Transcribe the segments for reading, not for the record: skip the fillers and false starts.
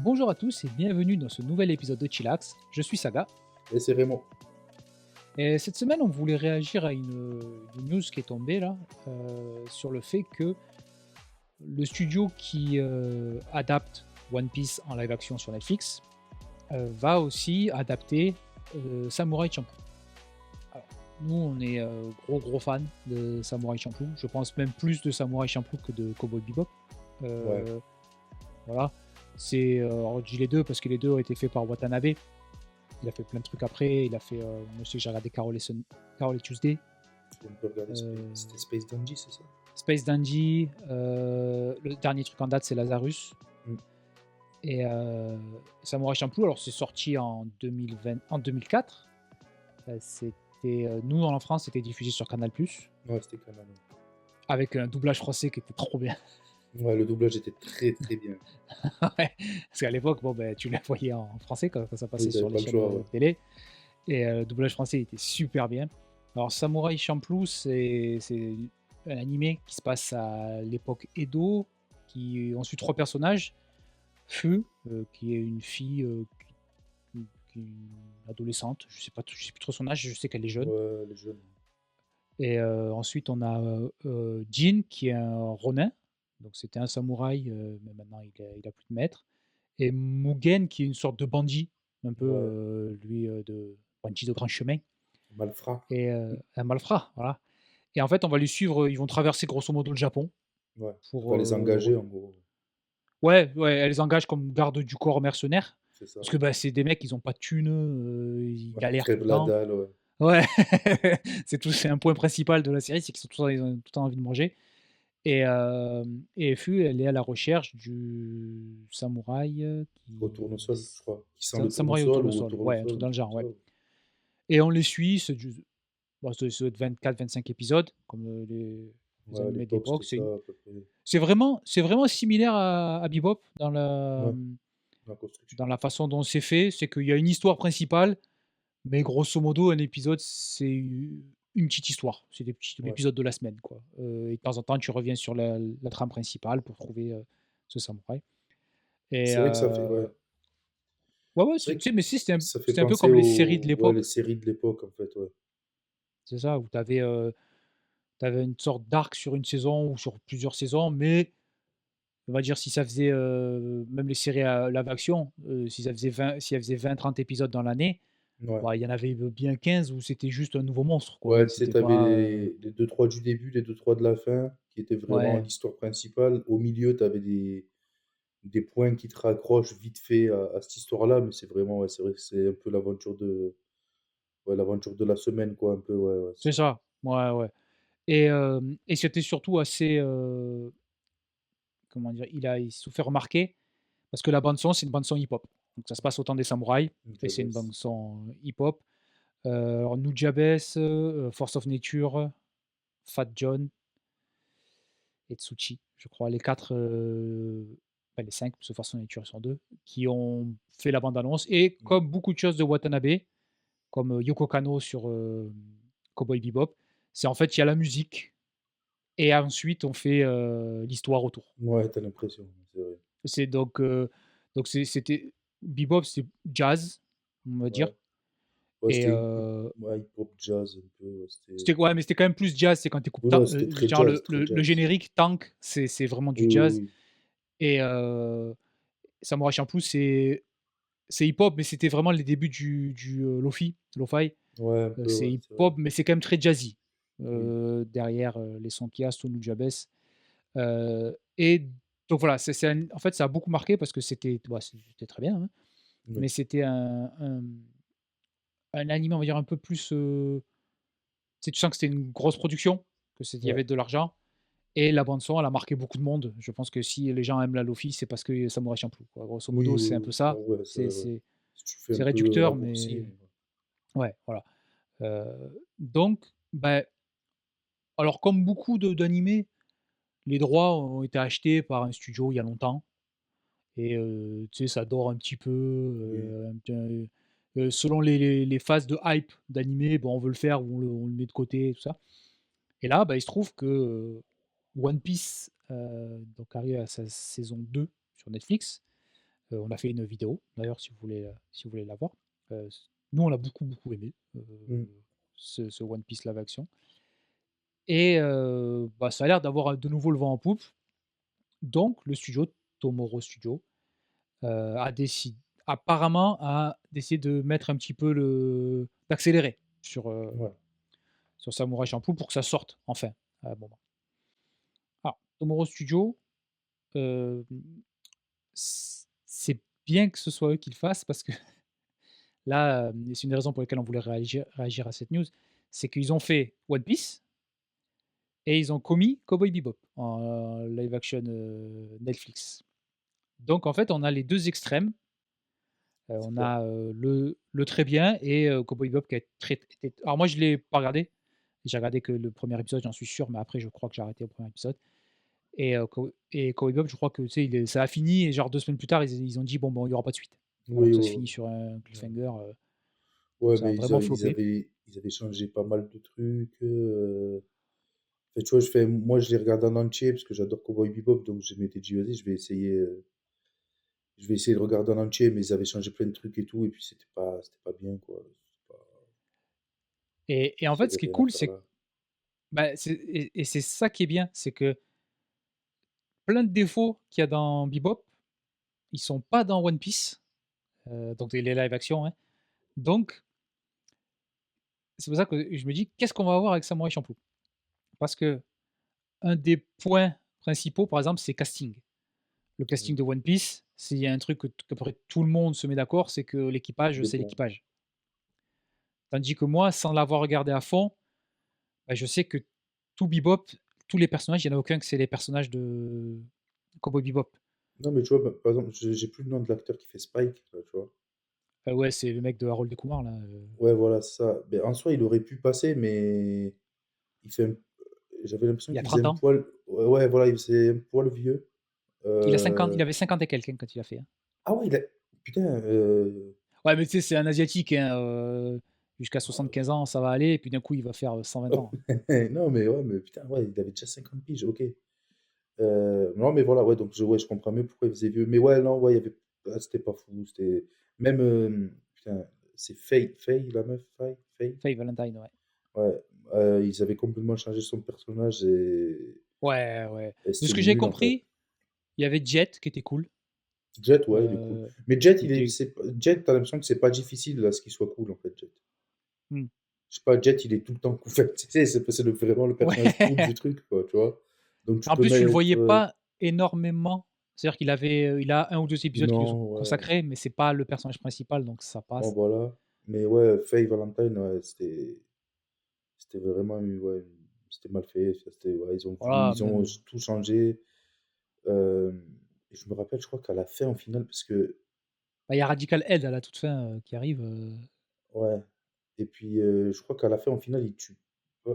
Bonjour à tous et bienvenue dans ce nouvel épisode de Chillax. Je suis Saga Et c'est Raymond. et cette semaine on voulait réagir à une news qui est tombée là sur le fait que le studio qui adapte One Piece en live action sur Netflix va aussi adapter Samurai Champloo. Alors, nous on est gros fans de Samurai Champloo, je pense même plus de Samurai Champloo que de Cowboy Bebop. Ouais. Voilà, c'est alors, je dis les deux parce que les deux ont été faits par Watanabe. Il a fait plein de trucs après. Il a fait. Moi, je sais que j'ai regardé Carol et Tuesday, On peut regarder c'était Space Dandy, c'est ça? Space Dandy. Le dernier truc en date, c'est Lazarus. Mm. Et Samurai Champloo, alors c'est sorti en 2004. Nous, en France, c'était diffusé sur Canal+, Ouais, c'était Canal. avec un doublage français qui était trop bien. Ouais, le doublage était très très bien. Ouais, parce qu'à l'époque, bon, ben, tu la voyais en français quand ça Oui, passait t'avais sur les pas le chaînes choix, ouais. télé. Et le doublage français était super bien. Alors, Samurai Champloo, c'est un animé qui se passe à l'époque Edo, on suit trois personnages. Fu, qui est une fille, qui est une adolescente, je sais plus trop son âge, je sais qu'elle est jeune. Ouais, les jeunes. Et ensuite, on a Jin, qui est un ronin, donc c'était un samouraï, mais maintenant il a plus de maître. Et Mugen, qui est une sorte de bandit, un peu Ouais, lui de bandit de grand chemin, malfrat. et un malfrat, voilà. Et en fait, on va les suivre, ils vont traverser grosso modo le Japon Ouais, tu pour, vas les engager en gros. ouais, elle les engage comme garde du corps mercenaires, C'est ça. parce que, bah, c'est des mecs, ils ont pas de thunes, ils Ouais, galèrent tout le crève la temps. dalle, ouais. Ouais, c'est un point principal de la série, c'est qu'ils ils ont tout le temps envie de manger. Et Fu, elle est à la recherche du samouraï, Au tournesol, je crois. Qui sent le samouraï au tournesol ou au tournesol, ouais, un tournesol, truc un dans le truc comme genre, ça. ouais. Et on les suit, bon, ça doit être 24-25 épisodes, comme les Ouais, à animés l'époque, d'époque. c'était ça à peu près. C'est vraiment similaire à Bebop Ouais, la construction. dans la façon dont c'est fait. C'est qu'il y a une histoire principale, mais grosso modo, un épisode, c'est une petite histoire. C'est des petits Ouais. épisodes de la semaine, quoi. Et de temps en temps, tu reviens sur la trame principale pour trouver ce samouraï. Et C'est vrai que ça fait, ouais. ouais, ouais, C'est vrai tu que sais, mais ça fait c'était un peu penser comme les séries de aux, ouais, les l'époque. séries de l'époque, en fait, ouais. C'est ça, où tu avais une sorte d'arc sur une saison ou sur plusieurs saisons, mais on va dire si ça faisait, même les séries à live action, si elles faisaient 20-30 épisodes dans l'année, Ouais. bah, il y en avait bien 15 où c'était juste un nouveau monstre, quoi. Ouais, tu sais, C'était t'avais pas, les 2-3 du début, les 2-3 de la fin, qui étaient vraiment ouais, l'histoire principale. Au milieu, t'avais des points qui te raccrochent vite fait à cette histoire-là, mais c'est vraiment, ouais, c'est vrai que c'est un peu l'aventure de la semaine, quoi, un peu, ouais, ouais, c'est c'est ça. ça. Ouais, ouais. Et c'était surtout assez, comment dire? Il se fait remarquer parce que la bande son, c'est une bande son hip-hop. Donc ça se passe au temps des samouraïs et c'est une Jabez. bande son hip-hop. Alors Nujabes, Force of Nature, Fat John et Tsuchi, je crois, les 4, enfin les 5, parce que Force of Nature, ils sont 2, qui ont fait la bande annonce. Et Mm. comme beaucoup de choses de Watanabe, comme, Yoko Kanno sur, Cowboy Bebop, c'est en fait, il y a la musique et ensuite on fait, l'histoire autour. Ouais, t'as l'impression, c'est vrai. C'est c'était Bebop, c'est jazz, on va dire. Ouais, ouais, Et c'était ouais, hip-hop, jazz, un peu, ouais, c'était... ouais, mais c'était quand même plus jazz, c'est quand tu écoutes Ouais, non, c'était très genre jazz, très le jazz. générique Tank, c'est vraiment du Oui, oui, jazz. oui. Et Samurai Champloo, c'est hip-hop, mais c'était vraiment les débuts lo-fi. Ouais, un peu, C'est ouais, c'est vrai. hip-hop, mais c'est quand même très jazzy, Oui, derrière, les sons qu'il y a, Stone ou Jabez. Et donc voilà, en fait, ça a beaucoup marqué parce que c'était très bien, hein, oui, mais c'était un anime, on va dire, un peu plus, tu sais, tu sens que c'était une grosse production, il y ouais. avait de l'argent. Et la bande son, elle a marqué beaucoup de monde. Je pense que si les gens aiment la Lofi, c'est parce que Samurai Champloo, quoi. Grosso Oui, modo, oui, c'est un peu oui. ça. En vrai, C'est ouais. c'est Si tu fais un c'est peu réducteur, raccourci, mais mais ouais. ouais, voilà. Donc, bah, alors comme beaucoup de d'animés, les droits ont été achetés par un studio il y a longtemps et tu sais, ça dort un petit peu, Oui, selon les phases de hype d'animé, bon, on veut le faire ou on le met de côté et tout ça. Et là, bah, il se trouve que, One Piece, donc arrive à sa saison 2 sur Netflix. On a fait une vidéo, d'ailleurs, si vous voulez la voir. Nous, on l'a beaucoup, beaucoup aimé, Mmh. ce One Piece live action. Et bah, ça a l'air d'avoir de nouveau le vent en poupe. Donc, le studio, Tomorrow Studio, a décidé, apparemment, a décidé de mettre un petit peu d'accélérer Ouais. sur Samurai Champloo pour que ça sorte enfin à un moment. Alors, Tomorrow Studio, hem, c'est bien que ce soit eux qui le fassent parce que là, c'est une des raisons pour lesquelles on voulait réagir à cette news, c'est qu'ils ont fait One Piece et ils ont commis Cowboy Bebop en live action, Netflix. Donc en fait, on a les 2 extrêmes. C'est On clair. a, le très bien et Cowboy Bebop qui a très été alors moi je l'ai pas regardé. J'ai regardé que le premier épisode, j'en suis sûr, mais après je crois que j'ai arrêté au premier épisode et Cowboy Bebop, je crois que, tu sais, ça a fini et genre 2 semaines plus tard, ils ont dit: «Bon, il y aura pas de suite». Voilà, Oui, ça se ouais, finit ouais. sur un Ouais. cliffhanger, Ouais, ça a mais vraiment floppé. ils avaient changé pas mal de trucs, enfin, tu vois, moi, je les regarde en entier parce que j'adore Cowboy Bebop, donc je m'étais dit: «Vas-y, je vais essayer de regarder en entier», mais ils avaient changé plein de trucs et tout et puis c'était pas bien, quoi. C'est pas Et en Il y fait, ce avait qui est rien à cool, faire c'est là. bah, c'est ça qui est bien, c'est que plein de défauts qu'il y a dans Bebop, ils sont pas dans One Piece, donc les live action, hein. Donc c'est pour ça que je me dis: «Qu'est-ce qu'on va avoir avec Samurai Champloo?» Parce que un des points principaux, par exemple, c'est casting. Le casting Oui. de One Piece, s'il y a un truc qu'à peu près tout le monde se met d'accord, c'est que l'équipage, Il est c'est bon. l'équipage. Tandis que moi, sans l'avoir regardé à fond, bah, je sais que tout Bebop, tous les personnages, il y en a aucun que c'est les personnages de Cowboy Bebop. Non, mais tu vois, par exemple, j'ai plus le nom de l'acteur qui fait Spike, là, tu vois? Ouais, c'est le mec de Harold et Kumar là, Ouais, voilà, c'est ça. Beh, en soi, il aurait pu passer, mais il fait un j'avais l'impression il y a qu'il faisait 30 un ans. poil ouais, voilà, il faisait un poil vieux. Il Heu, avait 50 et quelques, hein, quand il a fait, hein. ah ouais, il a putain, Ouais, mais tu sais, c'est un asiatique, hein, jusqu'à oh 75 ans, ça va aller et puis d'un coup, il va faire, 120 ans. non, mais ouais, mais putain, ouais, il avait déjà 50 piges, OK. Non, mais voilà, ouais, donc je comprends mieux pourquoi il faisait vieux. Mais ouais, non, ouais, il y avait c'était pas fou, c'était même, putain, c'est Faye, la meuf, Faye? Faye Valentine, ouais. Ouais, ils avaient complètement changé son personnage Ouais, ouais. et De ce c'était que j'ai nul, en fait. compris, il y avait Jet qui était cool, Jet, ouais, il est cool. heu, Mais Jet, qui était Jet, tu l'impression que c'est pas difficile, là, ce qu'il soit cool, en fait, Jet. mmh, Je sais pas, Jet, il est tout le temps cool. Enfin, tu sais, vraiment le personnage cool ouais. du truc, quoi, tu vois? Donc tu En peux plus, tu le mettre, voyais pas énormément. C'est-à-dire il a un ou 2 épisodes qui lui sont non, ouais, consacrés, mais c'est pas le personnage principal, donc ça bon, passe. voilà. Mais ouais, Faye Valentine, ouais, c'était vraiment ouais, c'était mal fait. Ça, ouais, Voilà, ils ont même, tout changé. Hem et je me rappelle, je crois qu'à la fin, au final, parce que bah, il y a Radical Head à la toute fin, qui arrive, ouais et puis, je crois qu'à la fin, au final, il tue pas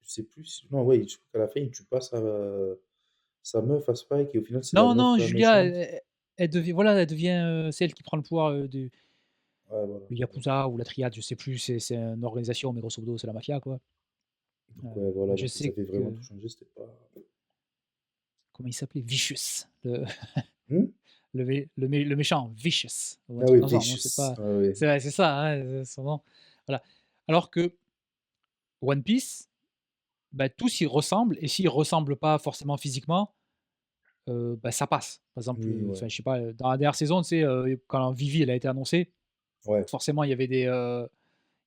je sais plus si non, ouais, je crois qu'à la fin, il tue pas sa meuf à Spike et au final, c'est la non, meuf, non, la Julia, méchante. elle devient voilà, elle devient, c'est qui prend le pouvoir, du Ouais, voilà, le voilà. yakuza ou la triade, je sais plus, c'est une organisation, mais grosso modo, c'est la mafia, quoi. Donc ouais, voilà, Moi, je donc ils sais avaient vraiment que tout changé, c'était pas comment il s'appelait? Vicious, le mmh? le méchant, Vicious ou un Ah truc oui, dans le genre. Moi, c'est Vicious. pas Ah oui. c'est ouais, c'est ça, hein, son nom. Voilà. Alors que One Piece, bah, tous y ressemblent et s'ils ressemblent pas forcément physiquement, bah, ça passe. Par exemple, Oui, ouais. enfin, je sais pas, dans la dernière saison, tu sais, quand Vivi, elle a été annoncée, Ouais. forcément, il y avait il y a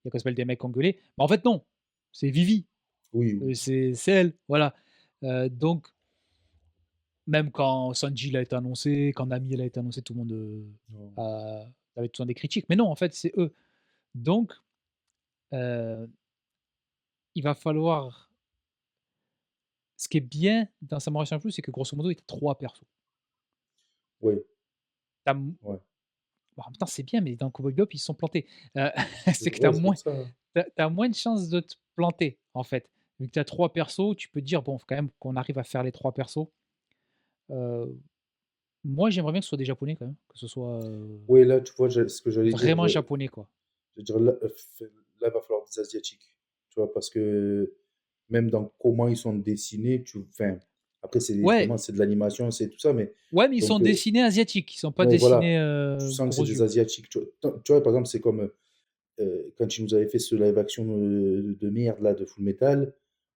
comment ça s'appelle? Des mecs qui ont gueulé. Mais en fait, non, c'est Vivi, Oui, oui. c'est elle, voilà. Donc même quand Sanji, il a été annoncé, quand Nami, elle a été annoncée, tout le monde, Non. avait tout le temps des critiques. Mais non, en fait, c'est eux. Donc, heu, il va falloir ce qui est bien dans Samurai Champloo, c'est que grosso modo, il y a 3 persos. Oui, Tu as ouais. Bah, en même temps, c'est bien, mais dans Cowboy Bebop, ils se sont plantés. C'est que Ouais, c'est pour ça, hein. tu as moins de chances de te planter, en fait. Vu que tu as 3 persos, tu peux te dire: «Bon, faut quand même qu'on arrive à faire les 3 persos». Heu, Moi, j'aimerais bien que ce soit des japonais quand même, que ce soit, Ouais, là, tu vois, ce que j'allais dire, vraiment japonais, quoi. je veux dire là, là, il va falloir des asiatiques, tu vois? Parce que même dans comment ils sont dessinés, enfin, Après, c'est Ouais, évidemment, c'est de l'animation, c'est tout ça, mais ouais, mais ils sont donc, dessinés asiatiques, ils sont pas ouais, dessinés voilà. Tu sens que c'est gros des yeux. Asiatiques. Tu vois, par exemple, c'est comme quand ils nous avaient fait ce live action de merde là, de Full Metal,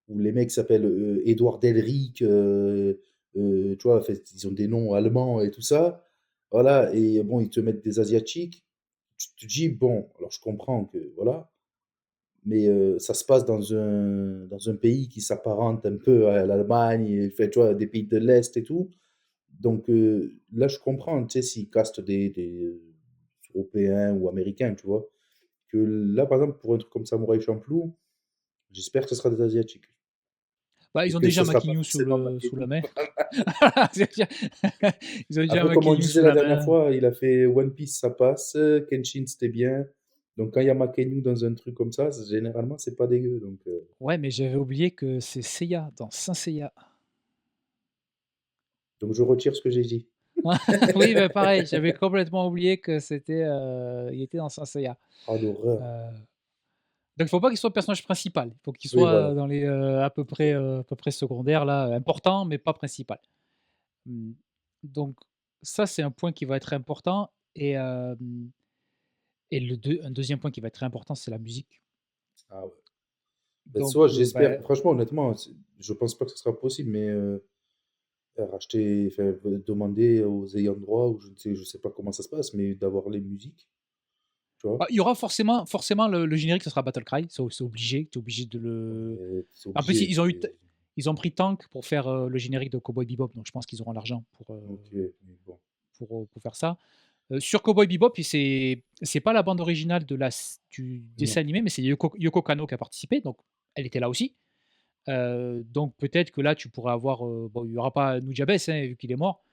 où les mecs s'appellent Edouard Elric, tu vois, en fait, ils ont des noms allemands et tout ça. Voilà, et bon, ils te mettent des Asiatiques. Tu te dis, bon, alors je comprends que, voilà, mais ça se passe dans un pays qui s'apparente un peu à l'Allemagne, et fait, tu vois, des pays de l'Est et tout. Donc là, je comprends, tu sais, s'ils castent des Européens ou Américains, tu vois. Que là, par exemple, pour un truc comme Samouraï Champloo, j'espère que ce sera des Asiatiques. Bah, Et ils ont que déjà ce sera pas Maquignou forcément sous la Makebu. main. Ils ont déjà Après, comme on le Maquignou disait sous la la dernière main. fois, il a fait One Piece, ça passe, Kenshin, c'était bien. Donc quand il y a Makebu dans un truc comme ça, généralement, c'est pas dégueu. Ouais, mais j'avais oublié que c'est Seiya dans Saint Seiya. Donc je retire ce que j'ai dit. Oui, bah, pareil, j'avais complètement oublié que il était dans Saint Seiya. Ah, l'horreur. Heu, donc il faut pas qu'il soit le personnage principal. Il faut qu'il Oui, soit voilà. dans les, à peu près secondaire là, important mais pas principal. Mmh, donc ça, c'est un point qui va être important et un deuxième point qui va être très important, c'est la musique. Ah ouais. Ben, Donc soit bah, j'espère, franchement, honnêtement, je pense pas que ce sera possible, mais racheter, enfin, demander aux ayants droit, ou je sais pas comment ça se passe, mais d'avoir les musiques, tu vois. il y aura forcément le générique, ça sera Battle Cry, c'est obligé, tu es obligé de le C'est en plus, obligé. ils ont pris Tank pour faire, le générique de Cowboy Bebop, donc je pense qu'ils auront l'argent Ok, mais bon. pour faire ça. Sur Cowboy Bebop, c'est pas la bande originale du Non. dessin animé, mais c'est Yoko Kanno qui a participé, donc elle était là aussi. Donc peut-être que là, tu pourrais avoir, bon, il y aura pas Nujabes, hein, vu qu'il est mort,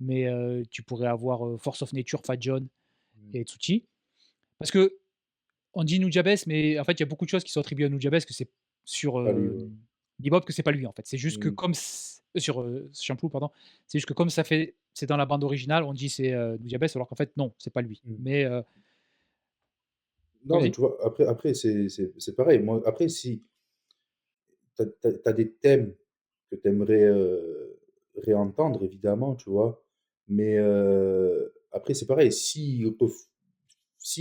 mais tu pourrais avoir, Force of Nature, Fat John Mm. et Tsuchi. Parce qu'on dit Nujabes, mais en fait, il y a beaucoup de choses qui sont attribuées à Nujabes que c'est sur, Pas lui, ouais. Bebop que c'est pas lui, en fait. C'est juste que Mm. comme sur, Shampoo, pardon, c'est juste que comme c'est dans la bande originale, on dit c'est, Nujabes alors qu'en fait non, c'est pas lui. Mm. Mais, Non, mais vas-y. tu vois, après c'est pareil. Moi, après, si t'as des thèmes que t'aimerais réentendre, évidemment, tu vois. Mais après, c'est pareil. S'ils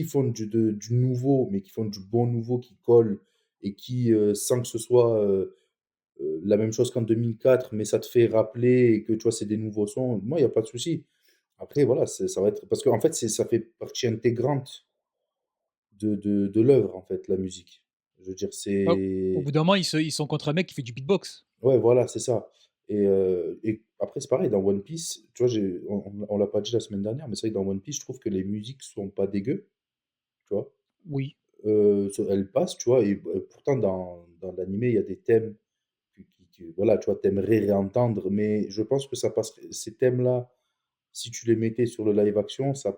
font du nouveau, mais qu'ils font du bon nouveau qui colle et qui, sans que ce soit la même chose qu'en 2004, mais ça te fait rappeler et que tu vois, c'est des nouveaux sons, moi, il n'y a pas de souci. Après, voilà, ça va être. Parce qu'en fait, ça fait partie intégrante de l'œuvre, en fait, la musique. Je veux dire, Bah, au c'est. bout d'un moment, ils sont contre un mec qui fait du beatbox. Ouais, voilà, c'est ça. Et après, c'est pareil, dans One Piece, tu vois, on l'a pas dit la semaine dernière, mais c'est vrai que dans One Piece, je trouve que les musiques sont pas dégueu, tu vois. Oui. Elles passent, tu vois, et pourtant, dans l'animé, il y a des thèmes voilà, tu vois, t'aimerais réentendre, mais je pense que ça passerait, ces thèmes-là, si tu les mettais sur le live action, ça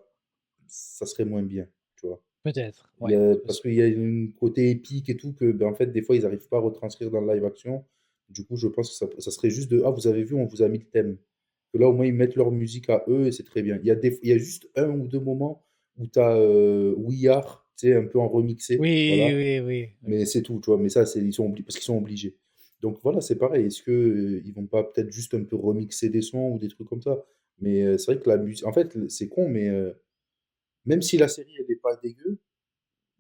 serait moins bien, tu vois. Peut-être, ouais, c'est Parce possible. qu'il y a un côté épique et tout que, ben, en fait, des fois, ils n'arrivent pas à retranscrire dans le live action. Du coup, je pense que ça serait juste de, ah, vous avez vu, on vous a mis le thème. Que là, au moins, ils mettent leur musique à eux et c'est très bien. Il y a juste un ou deux moments où tu as We Are, tu sais, un peu en remixé, Oui, voilà. oui, oui, oui. Mais c'est tout, tu vois. Mais ça, parce qu'ils sont obligés. Donc voilà, c'est pareil. Est-ce que ils vont pas peut-être juste un peu remixer des sons ou des trucs comme ça? Mais c'est vrai que la musique, en fait, c'est con, mais même si la série, elle n'est pas dégueu,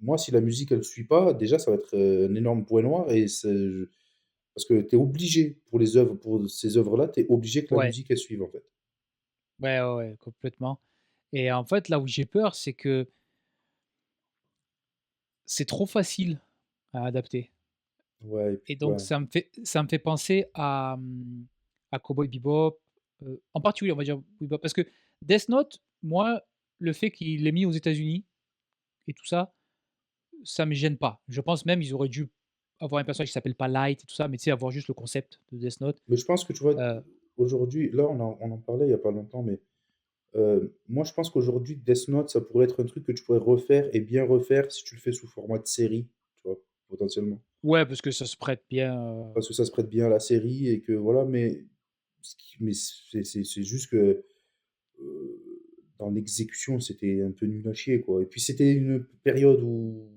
moi, si la musique, elle suit pas, déjà, ça va être un énorme point noir. Parce que tu es obligé, pour ces œuvres-là, tu es obligé que la Ouais, musique, elle suive, en fait. ouais, ouais, ouais, complètement. Et en fait, là où j'ai peur, c'est que c'est trop facile à adapter. Ouais, et puis, Et donc ouais. ça me fait penser à Cowboy Bebop, en particulier, on va dire Bebop, parce que Death Note, moi, le fait qu'il l'ait mis aux États-Unis et tout ça, ça me gêne pas. Je pense même ils auraient dû avoir un personnage qui s'appelle pas Light et tout ça, mais tu sais, avoir juste le concept de Death Note. Mais je pense que, tu vois, Heu, aujourd'hui, là, on en parlait il y a pas longtemps, mais moi, je pense qu'aujourd'hui, Death Note, ça pourrait être un truc que tu pourrais refaire et bien refaire si tu le fais sous format de série, tu vois, potentiellement. ouais, parce que ça se prête bien, Parce que ça se prête bien à la série et que voilà, mais c'est juste que dans l'exécution, c'était un peu nul à chier, quoi. Et puis c'était une période où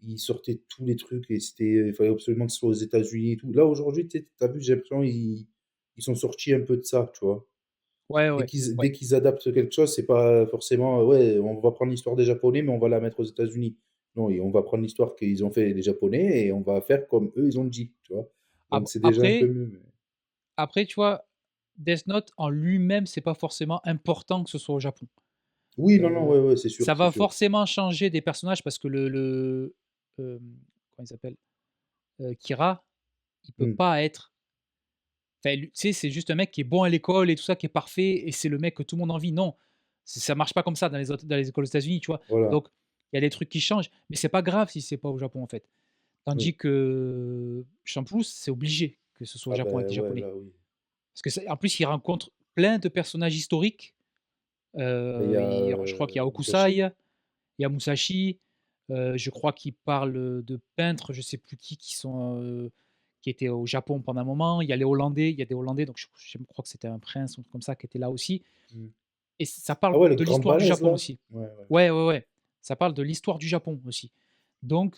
ils sortaient tous les trucs et il fallait absolument que ce soit aux États-Unis et tout. Là, aujourd'hui, tu as vu, j'ai l'impression ils ils sont sortis un peu de ça, tu vois. Ouais, Dès ouais, qu'ils ouais. dès qu'ils adaptent quelque chose, c'est pas forcément, ouais, on va prendre l'histoire des Japonais, mais on va la mettre aux États-Unis. Non, et on va prendre l'histoire qu'ils ont fait les Japonais et on va faire comme eux, ils ont dit, tu vois. Donc c'est déjà un peu Après, mieux. après, tu vois, Death Note en lui-même, c'est pas forcément important que ce soit au Japon. Oui, non, non, Euh, ouais, ouais, c'est sûr, Ça c'est va sûr. forcément changer des personnages parce que euh, comment il s'appelle, Kira, il peut Mm. pas être. Enfin, tu sais, c'est juste un mec qui est bon à l'école et tout ça, qui est parfait, et c'est le mec que tout le monde a envie. Non, ça marche pas comme ça dans les écoles aux États-Unis, tu vois. Voilà, Donc, il y a des trucs qui changent, mais c'est pas grave si c'est pas au Japon en fait. oui. Tandis que Champloo, c'est obligé que ce soit au Ah Japon avec ben des ouais, Japonais. là, oui. Parce que en plus, il rencontre plein de personnages historiques. Et il y a Je crois qu'il y a Okusai, Musashi. il y a Musashi, je crois qu'il parle de peintres, je sais plus qui sont, qui étaient au Japon pendant un moment. Il y a les Hollandais, il y a des Hollandais, donc je crois que c'était un prince ou un truc comme ça qui était là aussi. Mm. Et ça Ah parle ouais, le de grand l'histoire du balèze, Japon là? aussi. Ouais, ouais. Ouais, ouais, ouais. Ça parle de l'histoire du Japon aussi. Donc,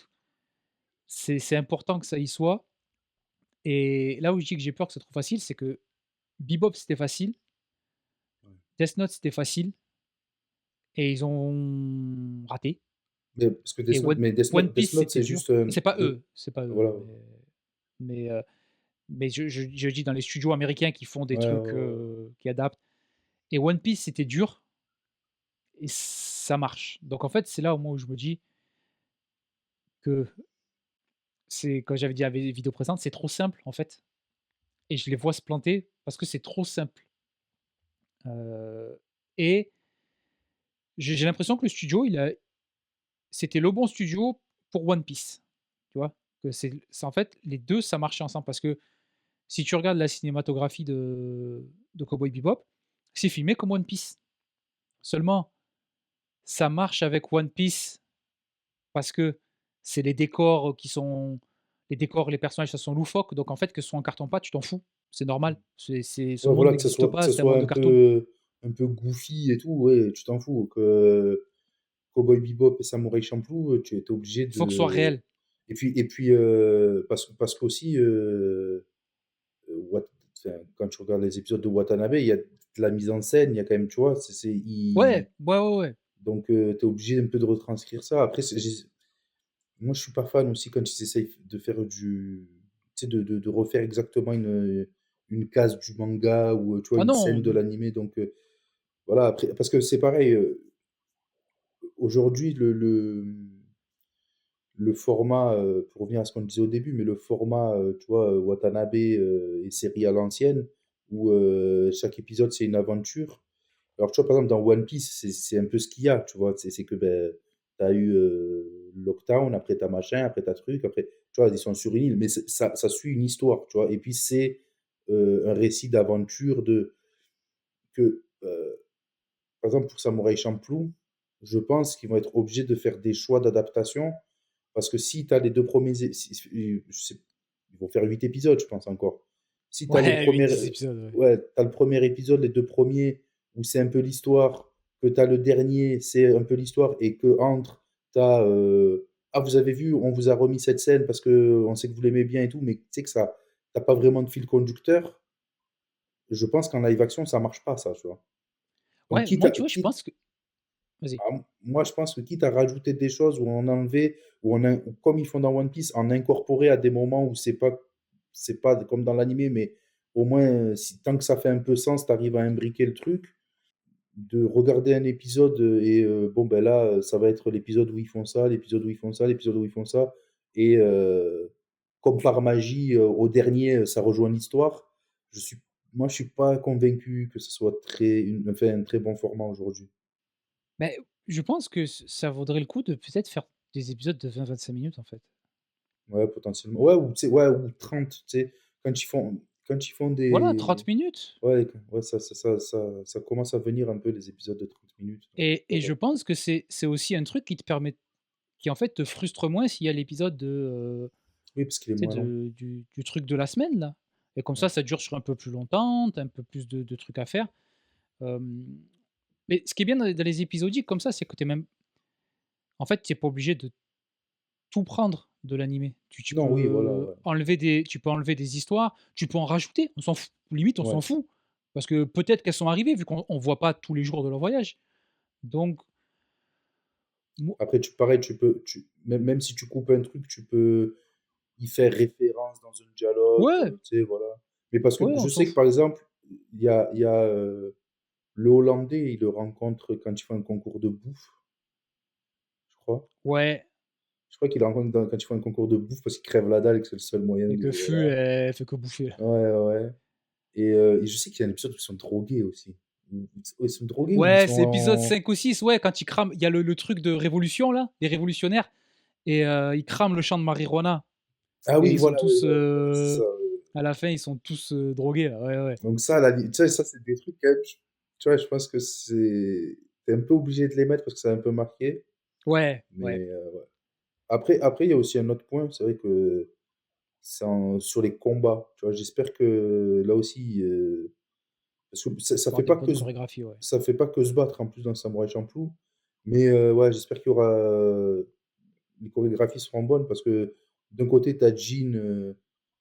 c'est important que ça y soit. Et là où je dis que j'ai peur que c'est trop facile, c'est que Bebop c'était facile, Ouais. Death Note c'était facile, et ils ont raté. Mais parce que Et One Death Piece Note, c'était c'est dur. juste C'est pas eux, voilà. hein, mais, mais je dis dans les studios américains qui font des Ouais, ouais, trucs, ouais. qui adaptent. Et One Piece c'était dur et ça marche. Donc en fait, c'est là au moins où je me dis que c'est, comme j'avais dit à la vidéo présente, c'est trop simple en fait, et je les vois se planter parce que c'est trop simple. Et j'ai l'impression que le studio, c'était le bon studio pour One Piece. Tu vois? Que c'est en fait, les 2 ça marchait ensemble parce que si tu regardes la cinématographie de Cowboy Bebop, c'est filmé comme One Piece. Seulement, ça marche avec One Piece parce que c'est les décors qui sont les décors, les personnages, ça sont loufoques, donc en fait, que ce soit en carton-pâte, tu t'en fous. C'est normal. Ce Ouais, monde voilà, n'existe que pas, ça c'est un soit monde de cartoon. un peu goofy et tout, ouais, tu t'en fous. Que Cowboy Bebop et Samurai Champloo, tu es obligé Il faut que ce soit de. réel. Et puis parce qu'aussi, Wat- enfin, quand tu regardes les épisodes de Watanabe, il y a de la mise en scène, il y a quand même, tu vois, Ouais, ouais, ouais, ouais. donc tu es obligé un peu de retranscrire ça. Après, moi, je suis pas fan aussi quand ils essayent de faire tu sais, de refaire exactement une case du manga ou tu vois, Ah une non, scène de non. l'animé. Donc voilà, après, parce que c'est pareil, aujourd'hui, le format, pour revenir à ce qu'on disait au début, mais le format, tu vois, Watanabe et série à l'ancienne, où chaque épisode c'est une aventure. Alors, tu vois, par exemple, dans One Piece, c'est un peu ce qu'il y a, tu vois. C'est que ben, tu as eu Lockdown, après t'as machin, après t'as truc, après, tu vois, ils sont sur une île, mais ça suit une histoire, tu vois. Et puis, c'est un récit d'aventure que, par exemple, pour Samurai Champloo, je pense qu'ils vont être obligés de faire des choix d'adaptation, parce que si tu as les deux premiers, je sais, ils vont faire 8 épisodes, je pense encore. Si tu as les Ouais, 8 premiers, 10 épisodes, ouais. ouais, t'as le premier épisode, les deux premiers, où c'est un peu l'histoire, que tu as le dernier, c'est un peu l'histoire, et que entre, tu as, ah, vous avez vu, on vous a remis cette scène parce que on sait que vous l'aimez bien et tout, mais tu sais que ça, t'as pas vraiment de fil conducteur. Je pense qu'en live action, ça marche pas, ça, tu vois. Donc, Ouais, moi, tu vois, je pense que vas-y. moi, je pense que quitte à rajouter des choses ou en enlever, ou comme ils font dans One Piece, en incorporer à des moments où c'est pas comme dans l'animé, mais au moins, si, tant que ça fait un peu sens, tu arrives à imbriquer le truc, de regarder un épisode et bon, ben là, ça va être l'épisode où ils font ça, l'épisode où ils font ça, l'épisode où ils font ça, et comme par magie, au dernier, ça rejoint l'histoire. Je suis, moi, je suis pas convaincu que ce soit enfin, un très bon format aujourd'hui. Mais je pense que ça vaudrait le coup de peut-être faire des épisodes de 20 25 minutes, en fait. Ouais, potentiellement. Ouais, ou, tu sais, ouais, ou 30, tu sais, quand ils font Voilà, des. 30 minutes. Ouais, ouais, ça commence à venir un peu les épisodes de 30 minutes. Donc, Et pourquoi je pas. pense que c'est aussi un truc qui te permet, qui en fait te frustre moins s'il y a l'épisode Oui, parce qu'il est tu sais, moins long. du truc de la semaine, là. Et comme Ouais. ça dure sur un peu plus longtemps, tu as un peu plus de trucs à faire. Euh, mais ce qui est bien dans les épisodiques comme ça, c'est que tu es même. En fait, tu n'es pas obligé de tout prendre de l'animé. Tu Non, oui, voilà, peux ouais. tu peux enlever des histoires, tu peux en rajouter, on s'en fout. Limite, on s'en Ouais. fout. Parce que peut-être qu'elles sont arrivées, vu qu'on voit pas tous les jours de leur voyage. Donc, mo- Après, pareil, même si tu coupes un truc, tu peux y faire référence dans un dialogue, ouais, tu sais, voilà. Mais parce que ouais, on je s'en sais que, fout. par exemple, le Hollandais, il le rencontre quand il fait un concours de bouffe, je crois. Ouais, Je crois qu'il le rencontre quand il fait un concours de bouffe parce qu'il crève la dalle et que c'est le seul moyen et de. que Fu, Voilà. elle fait que bouffer. Ouais, ouais. Et je sais qu'il y a un épisode où ils sont drogués aussi. Ils sont drogués ou ils Ouais, sont c'est épisode en. 5 ou 6, ouais, quand ils crament, il y a le truc de révolution, là, des révolutionnaires, et ils crament le champ de marijuana. Ah Et oui, ils sont voilà, oui, tous, ouais, ouais, c'est ça. à la fin, ils sont tous drogués, là. Ouais, ouais. Donc ça, tu sais, ça, c'est des trucs quand même. Tu vois, je pense que t'es un peu obligé de les mettre parce que ça a un peu marqué. Ouais, ouais. Mais ouais. Après, il y a aussi un autre point. C'est vrai que sur les combats. Tu vois, j'espère que là aussi, parce que ça Avoir fait des pas bonnes que chorégraphies, ouais. ça fait pas que se battre en plus dans Samurai Champloo. Mais ouais, j'espère qu'il y aura les chorégraphies seront bonnes parce que d'un côté, tu as Jin,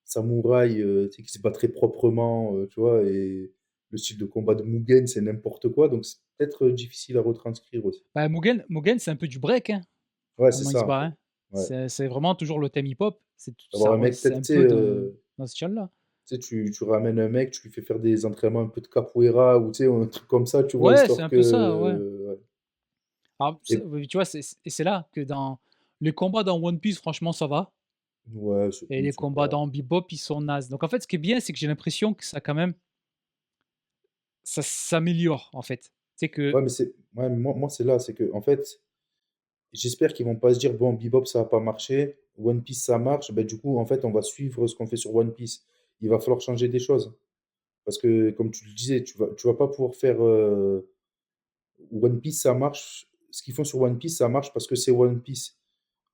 samouraï, tu sais, qui se bat très proprement, tu vois, et le style de combat de Mugen, c'est n'importe quoi, donc c'est peut-être difficile à retranscrire aussi. Bah, Mugen, c'est un peu du break, hein, Ouais, c'est comment il ça se en bat, fait. hein. Ouais. C'est vraiment toujours le thème hip-hop. Avoir un mec, C'est peut-être, un peu dans ce style-là. tu sais, tu ramènes un mec, tu lui fais faire des entraînements un peu de capoeira ou tu sais, un truc comme ça, tu vois, Ouais, c'est histoire un peu ça, ouais. que. Ouais. Alors, Et oui, tu vois, et c'est là que dans les combats dans One Piece, franchement, ça va. ouais, Et ils les sont combats pas. dans Bebop, ils sont nazes. Donc, en fait, ce qui est bien, c'est que j'ai l'impression que ça, quand même, ça s'améliore, en fait. C'est que, Ouais, mais ouais, moi c'est là, c'est que en fait, j'espère qu'ils vont pas se dire: «Bon, Bebop, ça a pas marché, One Piece, ça marche, bah, du coup, en fait, on va suivre ce qu'on fait sur One Piece». Il va falloir changer des choses. Parce que, comme tu le disais, tu vas pas pouvoir faire, One Piece, ça marche ce qu'ils font sur One Piece, ça marche parce que c'est One Piece.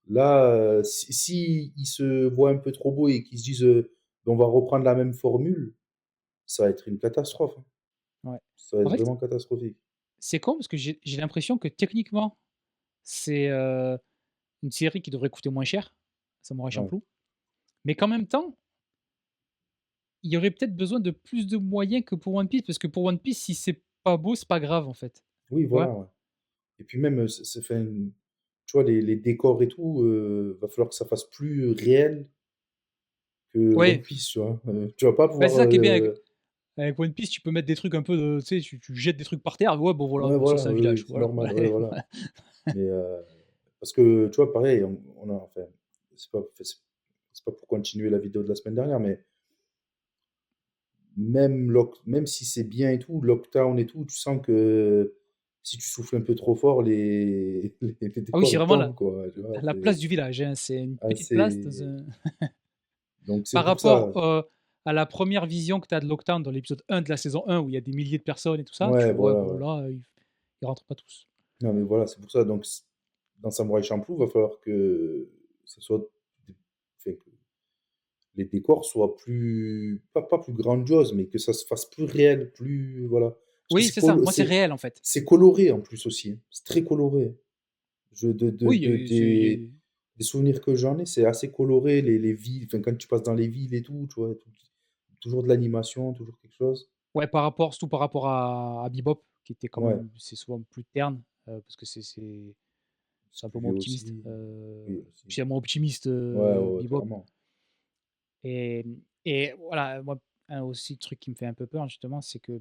Là, si ils se voient un peu trop beaux et qu'ils se disent, «On va reprendre la même formule», ça va être une catastrophe, hein. ouais. Ça va En être fait, vraiment catastrophique. c'est con parce que j'ai l'impression que techniquement, c'est une série qui devrait coûter moins cher, Samurai Ouais. Champloo. Mais qu'en même temps, il y aurait peut-être besoin de plus de moyens que pour One Piece, parce que pour One Piece, si c'est pas beau, c'est pas grave, en fait. Oui, Tu vois? voilà, ouais. Et puis même, c'est fait tu vois, les décors et tout, va falloir que ça fasse plus réel que One Ouais, Piece, tu vois? Tu vas pas bah, c'est pouvoir, ça qui est bien avec One Piece, tu peux mettre des trucs un peu de, tu sais, tu jettes des trucs par terre, ouais, bon voilà, ouais, bah, ça voilà, c'est un oui, oui, village, c'est voilà. normal, ouais, voilà. Mais, parce que, tu vois, pareil, on a enfin, c'est pas pour continuer la vidéo de la semaine dernière, mais même si c'est bien et tout, Lockdown et tout, tu sens que si tu souffles un peu trop fort, les Ah oui, décors, c'est ils vraiment tombent, quoi, tu vois? la place du village, hein, c'est une petite place dans C'est un donc c'est par pour rapport, ça. à la première vision que tu as de Lockdown dans l'épisode 1 de la saison 1 où il y a des milliers de personnes et tout ça, tu Ouais, fais: «Ouais, voilà, bon ouais. là, ils rentrent pas tous». Non, mais voilà, c'est pour ça, donc dans Samurai Champloo, va falloir que ça soit des enfin, que les décors soient plus pas plus grandioses, mais que ça se fasse plus réel, plus voilà. Parce que Oui, c'est ça, moi c'est réel en fait. c'est coloré en plus aussi, hein. C'est très coloré. Je Oui, des souvenirs que j'en ai, c'est assez coloré, les villes, enfin, quand tu passes dans les villes et tout, tu vois? Toujours de l'animation, toujours quelque chose. ouais, surtout par rapport à Bebop qui était quand Ouais, même c'est souvent plus terne, parce que c'est c'est un peu plus moins vieux optimiste, aussi. Oui, aussi. puis c'est moins optimiste, Ouais, ouais, ouais, Bebop. clairement. Et et voilà, moi, un aussi truc qui me fait un peu peur justement, c'est que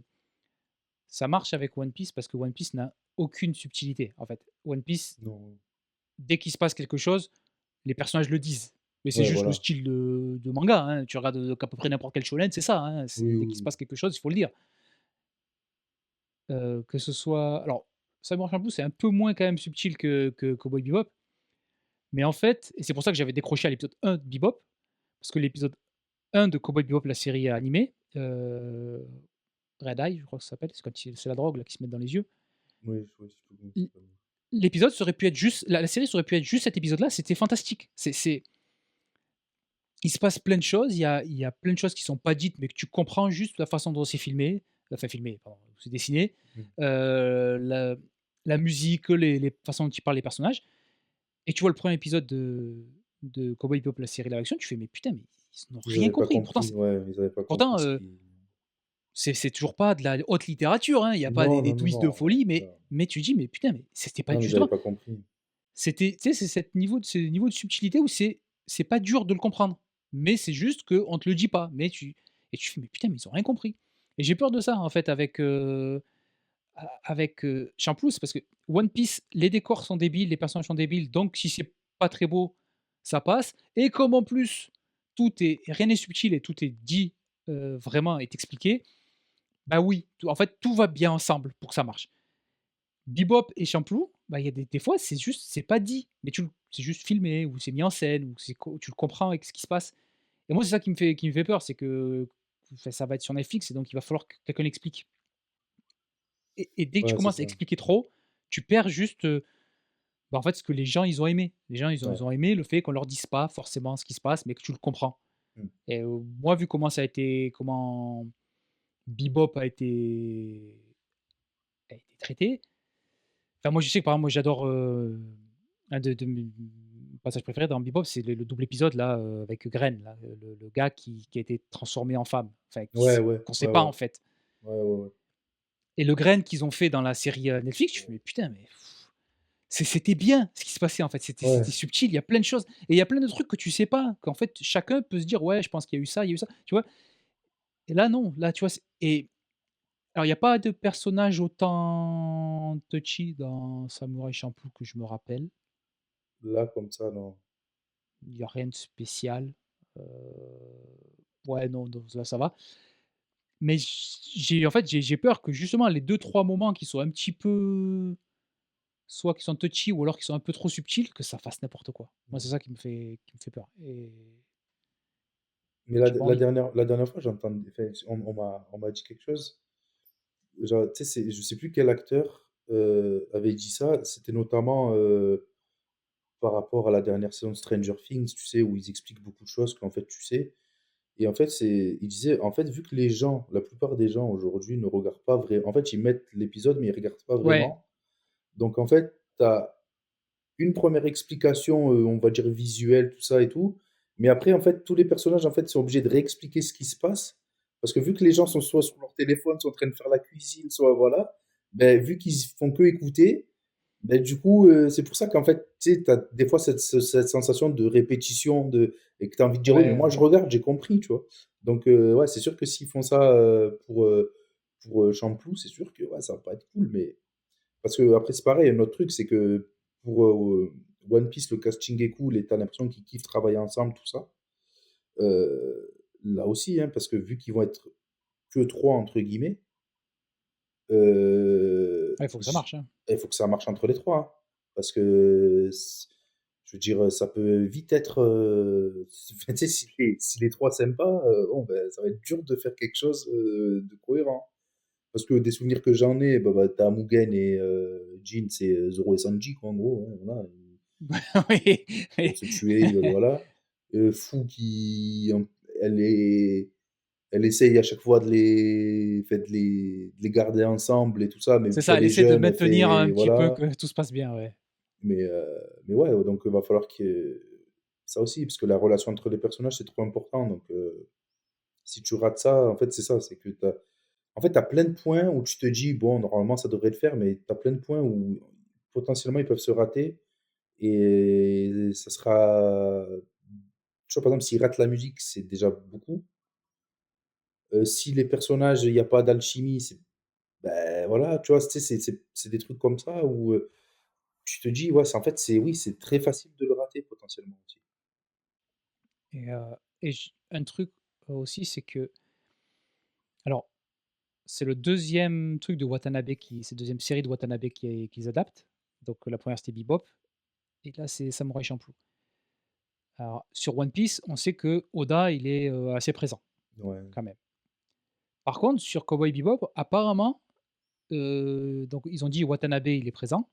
ça marche avec One Piece parce que One Piece n'a aucune subtilité, en fait. One Piece, Non. dès qu'il se passe quelque chose, les personnages le disent. Mais c'est Ouais, juste le voilà. style de manga, hein. Tu regardes, à peu près n'importe quel shonen, c'est ça, hein. C'est Oui, dès oui, qu'il se oui. passe quelque chose, il faut le dire. Que ce soit alors, Samurai Champloo, c'est un peu moins quand même subtil que Cowboy Bebop, mais en fait et c'est pour ça que j'avais décroché à l'épisode 1 de Bebop, parce que l'épisode 1 de Cowboy Bebop, la série animée, Red Eye, je crois que ça s'appelle, c'est quand c'est la drogue là, qu'ils se mettent dans les yeux. Oui, je vois, c'est tout comment ça L s'appelle. l'épisode ça aurait pu être juste la série ça aurait pu être juste cet épisode-là, c'était fantastique. Il se passe plein de choses, il y a plein de choses qui sont pas dites, mais que tu comprends juste la façon dont c'est filmé, enfin filmé, pardon, c'est dessiné, Mmh. la musique, les façons dont ils parlent les personnages et tu vois le premier épisode de de Cowboy Bebop, la série live action, tu fais: «Mais putain, mais ils n'ont Ils rien avaient pas compris». Pourtant compris, ouais, ils avaient pas compris pourtant, ce qui c'est toujours pas de la haute littérature, hein, il y a pas non, des non, non, twists de non, folie, non, mais tu dis: «Mais putain, mais c'était pas» non, mais ils avaient justement, pas compris. c'était tu sais, c'est cette niveau de ce niveau de subtilité où c'est pas dur de le comprendre, mais c'est juste qu'on te le dit pas, mais tu fais: «Mais putain, mais ils ont rien compris» et j'ai peur de ça, en fait, avec Champloo, c'est parce que One Piece, les décors sont débiles, les personnages sont débiles, donc si c'est pas très beau, ça passe et comme en plus, rien n'est subtil et tout est dit, vraiment est expliqué, bah oui, tout en fait, tout va bien ensemble pour que ça marche. Bebop et Champloo, bah, il y a des fois, c'est pas dit, mais c'est juste filmé ou c'est mis en scène ou tu le comprends avec ce qui se passe et moi, c'est ça qui me fait peur, c'est que, enfin, ça va être sur Netflix et donc il va falloir que quelqu'un l'explique et dès que tu Ouais, c'est commences à ça. expliquer trop, tu perds juste, bah, en fait, ce que les gens, ils ont aimé. Les gens, Ouais. ils ont aimé le fait qu'on leur dise pas forcément ce qui se passe, mais que tu le comprends Mmh. et moi, vu comment Bebop a été traité, enfin, moi, je sais que, par exemple, moi, j'adore, un de mes passages préférés dans Bebop, c'est le double épisode là, avec Gren là, le gars qui a été transformé en femme, enfin, Ouais, ouais, qu'on sait ouais, pas, ouais. en fait Ouais, ouais, ouais. et le Gren qu'ils ont fait dans la série, Netflix, je fais: «Mais putain, mais c'était bien ce qui se passait, en fait, c'était Ouais, subtil, il y a plein de choses et il y a plein de trucs que tu sais pas, qu'en fait, chacun peut se dire: «Ouais, je pense qu'il y a eu ça, il y a eu ça», tu vois? Et là, non, là, tu vois, alors il y a pas de personnage autant touchy dans Samurai Champloo que je me rappelle. là, comme ça, non. Il y a rien de spécial, heu, ouais, non, donc ça va. Mais j'ai peur que justement les deux trois moments qui sont un petit peu soit qui sont touchy ou alors qui sont un peu trop subtils, que ça fasse n'importe quoi. Moi, Mmh. c'est ça qui me fait peur et Mais j'ai pas envie. la dernière fois, j'entends enfin, on m'a dit quelque chose, genre, tu sais, je sais plus quel acteur, avait dit ça. C'était notamment, par rapport à la dernière saison de Stranger Things, tu sais, où ils expliquent beaucoup de choses qu'en fait, tu sais. Et en fait, il disait, en fait, vu que les gens, la plupart des gens aujourd'hui ne regardent pas vraiment, en fait, ils mettent l'épisode, mais ils regardent pas Ouais, vraiment. Donc, en fait, tu as une première explication, on va dire visuelle, tout ça et tout. Mais après, en fait, tous les personnages, en fait, sont obligés de réexpliquer ce qui se passe. Parce que vu que les gens sont soit sur leur téléphone, soit en train de faire la cuisine, soit voilà, ben, vu qu'ils font que écouter, ben, du coup, c'est pour ça qu'en fait, tu sais, tu as des fois cette sensation de répétition et que tu as envie de dire, oui, mais ouais, moi, je regarde, j'ai compris, tu vois. Donc, ouais, c'est sûr que s'ils font ça pour Champloo, c'est sûr que ouais, ça va pas être cool. Mais parce que après, c'est pareil, un autre truc, c'est que pour One Piece, le casting est cool et t'as l'impression qu'ils kiffent travailler ensemble, tout ça. Là aussi, hein, parce que vu qu'ils vont être que trois, entre guillemets, ouais, il faut que ça marche, hein. il faut que ça marche entre les trois, hein. Parce que, je veux dire, ça peut vite être. Enfin, tu sais, si les trois s'aiment pas, bon, ben, ça va être dur de faire quelque chose de cohérent. Parce que des souvenirs que j'en ai, t'as Mugen et Jin, c'est Zoro et Sanji, quoi, en gros, hein, voilà. Oui, Pour oui. se tuer, ils veulent, voilà. Fou qui, elle est, elle essaye à chaque fois de les garder ensemble et tout ça, même C'est si ça, elle elle est essaie de jeune, elle maintenir fait, un petit peu voilà. que tout se passe bien, ouais. Mais ouais, donc il va falloir que ça aussi, parce que la relation entre les personnages, c'est trop important. Donc, si tu rates ça, en fait, c'est ça, c'est que en fait, t'as plein de points où tu te dis, bon, normalement, ça devrait le faire, mais t'as plein de points où potentiellement ils peuvent se rater et ça sera. Tu vois, par exemple, s'ils ratent la musique, c'est déjà beaucoup. Si les personnages, il y a pas d'alchimie, ben voilà, tu vois? Tu sais, c'est des trucs comme ça où, tu te dis: «Ouais, en fait, oui, c'est très facile de le rater potentiellement aussi». Et un truc, aussi, c'est que alors, c'est le deuxième truc de Watanabe c'est la 2e série de Watanabe qu'ils adaptent. Donc, la première c'était Bebop et là, c'est Samurai Champloo. Alors, sur One Piece, on sait que Oda, il est, assez présent, Ouais. quand même. Par contre, sur Cowboy Bebop, apparemment, donc ils ont dit Watanabe, il est présent,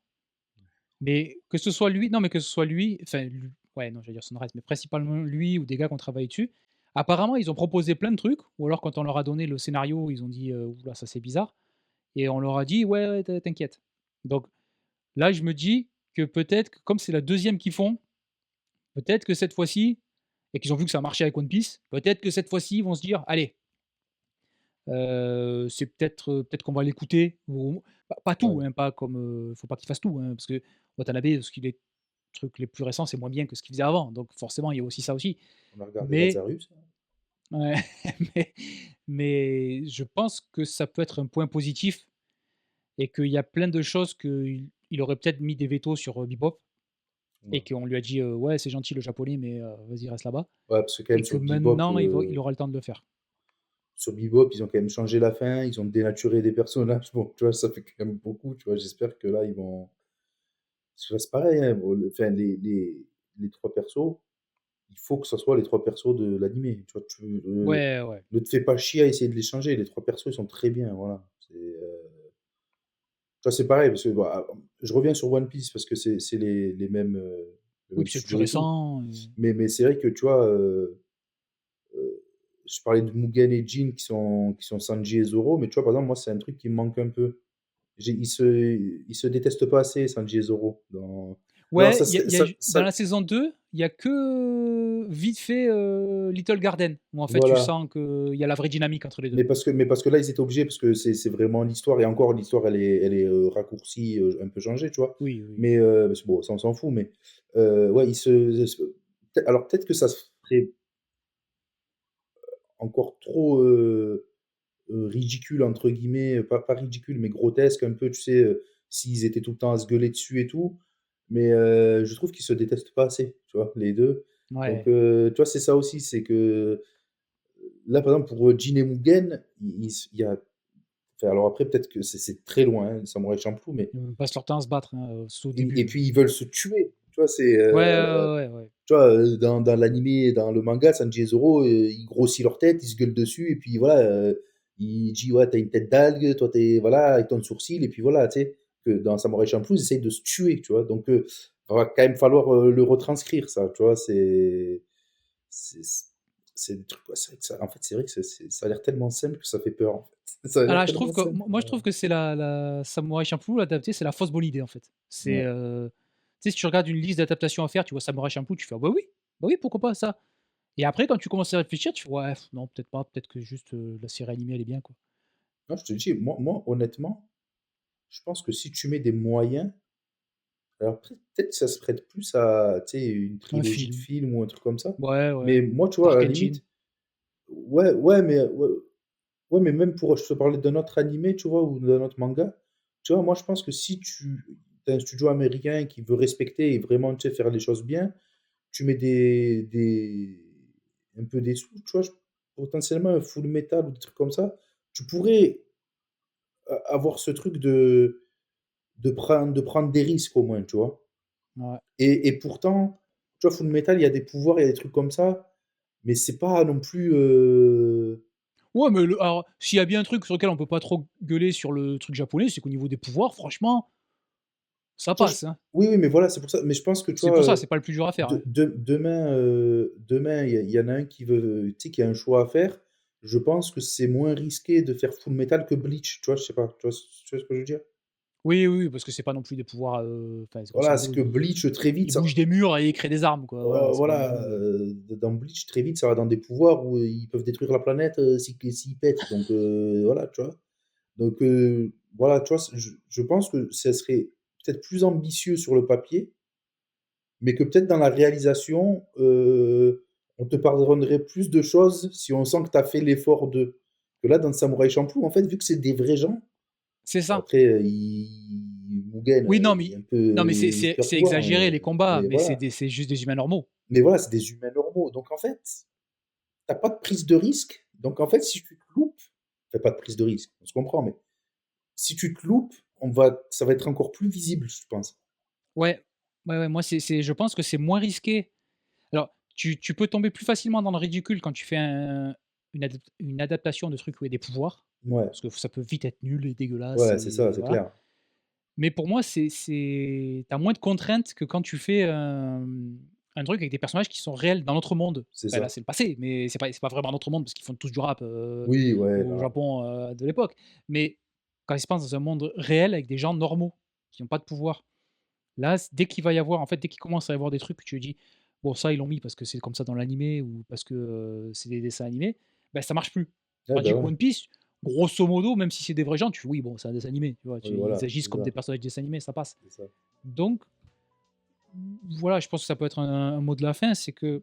mais que ce soit lui non, mais que ce soit lui, enfin, lui ouais, non, j'allais dire son reste, mais principalement lui ou des gars qui ont travaillé dessus. Apparemment, ils ont proposé plein de trucs ou alors quand on leur a donné le scénario, ils ont dit: «Ouh là, ça c'est bizarre» et on leur a dit: «Ouais, ouais, t'inquiète». Donc là, je me dis que peut-être que comme c'est la deuxième qu'ils font, Peut-être que cette fois-ci et qu'ils ont vu que ça marchait avec One Piece, peut-être que cette fois-ci, ils vont se dire: «Allez, c'est peut-être qu'on va l'écouter» ou pas tout, Ouais. hein, pas comme, faut pas qu'ils fassent tout, hein, parce que Watanabe, ce qu'il est trucs les plus récents, c'est moins bien que ce qu'il faisait avant, donc forcément, il y a aussi ça aussi. On a regardé Mais Lazarus, hein. ouais, mais je pense que ça peut être un point positif et qu'il y a plein de choses qu'il aurait peut-être mis des vétos sur, Bebop et Ouais. qu'on lui a dit: «Ouais, c'est gentil le japonais, mais vas-y reste là-bas» Ouais, parce que quand et même que maintenant il aura le temps de le faire. Sur Bebop, ils ont quand même changé la fin, ils ont dénaturé des personnages. Bon, tu vois, ça fait quand même beaucoup, tu vois. J'espère que là, ils vont. Parce que c'est pareil, hein, bon, enfin, les trois persos, il faut que ce soit les trois persos de l'animé. Tu vois, Ouais, ouais. ne te fais pas chier à essayer de les changer. Les trois persos, ils sont très bien, voilà. Tu vois, c'est pareil, parce que bah, je reviens sur One Piece parce que c'est le Oui, même puis c'est le plus studio et tout. récent, Mais c'est vrai que, tu vois, je parlais de Mugen et Jin qui sont Sanji et Zoro, mais tu vois, par exemple, moi, c'est un truc qui me manque un peu. Ils se détestent pas assez, Sanji et Zoro. Alors, ouais, ça, il y a ça, ju dans ça, la saison 2, il y a que vite fait, Little Garden où en fait tu voilà. sens qu'il y a la vraie dynamique entre les 2. Mais parce que là, ils étaient obligés, parce que c'est vraiment l'histoire, et encore, l'histoire, elle est raccourcie, un peu changée, tu vois. Oui, oui. Mais bon, ça, on s'en fout, mais ouais, alors, peut-être que ça se ferait encore trop ridicule, entre guillemets, pas ridicule, mais grotesque un peu, tu sais, s'ils étaient tout le temps à se gueuler dessus et tout. Mais je trouve qu'ils se détestent pas assez, tu vois, les deux. Donc, Ouais. tu vois, c'est ça aussi, c'est que là, par exemple, pour Jin et Mugen, il y a. Enfin, alors après, peut-être que c'est très loin, hein, les Samouraï Champloo, mais. Ils passent leur temps à se battre, hein, surtout au début, Et hein. puis, ils veulent se tuer. Tu vois, c'est. Ouais, ouais, ouais, ouais. Tu vois, dans l'animé, dans le manga, Sanji et Zoro, ils grossissent leur tête, ils se gueulent dessus, et puis voilà, il dit, ouais, t'as une tête d'algue, toi, t'es, voilà, avec ton sourcil, et puis voilà, tu sais, que dans Samurai Champloo, ils essayent de se tuer, tu vois, donc, il va quand même falloir le retranscrire, ça, tu vois, c'est, c'est des trucs, quoi, c'est vrai que ça, en fait, c'est vrai que ça a l'air tellement simple que ça fait peur, en fait. Ça a l'air Alors je trouve tellement que simple. moi je trouve que c'est la Samurai Champloo adapté, c'est la fausse bonne idée en fait. C'est, Ouais. tu sais, si tu regardes une liste d'adaptations à faire, tu vois Samurai Champloo, tu fais: «Ah bah oui, pourquoi pas ça?» et après quand tu commences à réfléchir, tu fais: «Ouais, non peut-être pas, peut-être que juste, la série animée elle est bien quoi». Non, je te dis, honnêtement, je pense que si tu mets des moyens. Alors après, peut-être que ça se prête plus à, tu sais, une Un trilogie de film. films ou un truc comme ça. Ouais, ouais. Mais moi, tu vois, à Dark la Engine. limite, ouais, mais même pour, je te parlais d'un autre animé, tu vois, ou d'un autre manga, tu vois, moi, je pense que si tu as un studio américain qui veut respecter et vraiment, tu sais, faire les choses bien, tu mets un peu des sous, tu vois, potentiellement un Full Metal ou des trucs comme ça, tu pourrais avoir ce truc de prendre des risques au moins, tu vois. Ouais. Et pourtant, tu vois, Full Metal, il y a des pouvoirs, il y a des trucs comme ça, mais c'est pas non plus, Ouais, mais alors s'il y a bien un truc sur lequel on peut pas trop gueuler sur le truc japonais, c'est qu'au niveau des pouvoirs, franchement, ça tu vois, passe, hein. oui, oui, mais voilà, c'est pour ça. Mais je pense que, tu C'est vois, pour ça, c'est pas le plus dur à faire, hein. demain, il y en a un qui veut, tu sais, qui a un choix à faire. Je pense que c'est moins risqué de faire Full Metal que Bleach, tu vois? Je sais pas, tu vois ce que je veux dire? Oui, oui, oui, parce que c'est pas non plus des pouvoirs, enfin, grosso Voilà, c'est modo, que Bleach, très vite, ils ça. bougent des murs et ils créent des armes, quoi, voilà, c'est pas non Voilà, plus, dans Bleach, très vite, ça va dans des pouvoirs où ils peuvent détruire la planète, s'ils pètent. Donc, voilà, tu vois? Donc, voilà, tu vois, je pense que ça serait peut-être plus ambitieux sur le papier, mais que peut-être dans la réalisation, on te pardonnerait plus de choses si on sent que tu as fait l'effort de. Que là, dans Samurai Champloo, en fait, vu que c'est des vrais gens, c'est bon, ça. après, Mugen, Oui, non, il est mais un peu non, mais super c'est pouvoir, exagéré les combats, mais mais voilà. c'est juste des humains normaux. Mais voilà, c'est des humains normaux. Donc, en fait, t'as pas de prise de risque. Donc, en fait, si tu te loupes, enfin, pas de prise de risque, on se comprend, mais si tu te loupes, ça va être encore plus visible, je pense. Ouais, ouais, ouais, moi, je pense que c'est moins risqué. Alors, tu peux tomber plus facilement dans le ridicule quand tu fais une adaptation de trucs où il y a des pouvoirs, Ouais, parce que ça peut vite être nul et dégueulasse ouais, c'est ça, et c'est voilà. clair. Mais pour moi, tu moins de contraintes que quand tu fais, un truc avec des personnages qui sont réels dans notre monde. C'est Enfin là, ça. c'est le passé, mais c'est pas vraiment notre monde parce qu'ils font tous du rap, Oui, ouais, au non. Japon, de l'époque. Mais quand il se passe dans un monde réel avec des gens normaux, qui ont pas de pouvoir, là, dès qu'il va y avoir en fait, dès qu'il commence à y avoir des trucs que tu te dis: bon, ça, ils l'ont mis parce que c'est comme ça dans l'animé ou parce que c'est des dessins animés, ben, ça marche plus. Ouais, Tandis bah que ouais, One Piece, grosso modo, même si c'est des vrais gens, tu fais, oui, bon, c'est un dessin animé, tu vois, oui, ils voilà, agissent c'est comme ça, des personnages de dessin animé, ça passe. c'est ça. Donc, voilà, je pense que ça peut être un mot de la fin, c'est que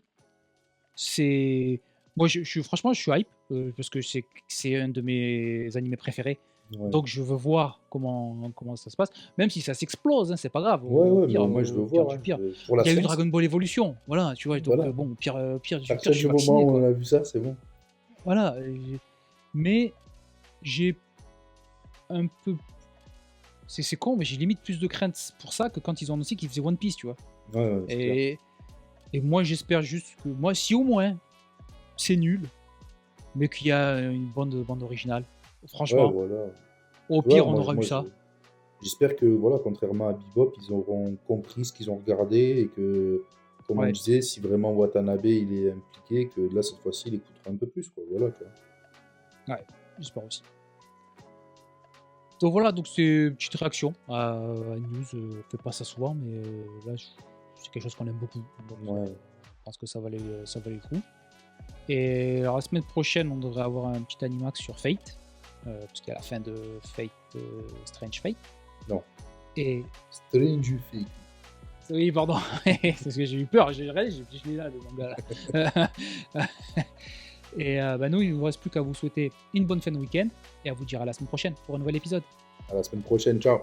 c'est. Moi, franchement, je suis hype, parce que c'est un de mes animés préférés. Ouais. Donc, je veux voir comment ça se passe. Même si ça s'explose, hein, c'est pas grave. Ouais, ouais, mais moi je veux Au pire voir, du hein, pire. pour la Il y a eu science, Dragon Ball Evolution, voilà, tu vois. Donc, voilà. bon, au pire À du pire, partir je suis du moment vacciné, où on quoi. a vu ça, c'est bon. Voilà. Mais j'ai un peu. C'est con, mais j'ai limite plus de crainte pour ça que quand ils ont annoncé qu'ils faisaient One Piece, tu vois. Ouais, ouais, c'est clair. Et moi, j'espère juste que. Moi, si au moins c'est nul, mais qu'il y a une bande originale. Ouais, Franchement, voilà. au Tu vois, pire, on aura eu ça. j'espère que, voilà, contrairement à Bebop, ils auront compris ce qu'ils ont regardé et que, comme on Ouais, disait, si vraiment Watanabe il est impliqué, que là, cette fois-ci, il écoutera un peu plus, quoi. Voilà, tu vois. ouais, j'espère aussi. Donc voilà, donc c'est une petite réaction à une news. On fait pas ça souvent, mais là, c'est quelque chose qu'on aime beaucoup. Donc, Ouais. je pense que ça valait le coup. Et alors, la semaine prochaine, on devrait avoir un petit animax sur Fate, parce qu'il y a la fin de Fate, Strange Fate. Non. Et Strange Fate. oui, pardon, c'est parce que j'ai eu peur, je l'ai là, le manga là. Et bah nous, il ne nous reste plus qu'à vous souhaiter une bonne fin de week-end et à vous dire à la semaine prochaine pour un nouvel épisode. À la semaine prochaine, ciao.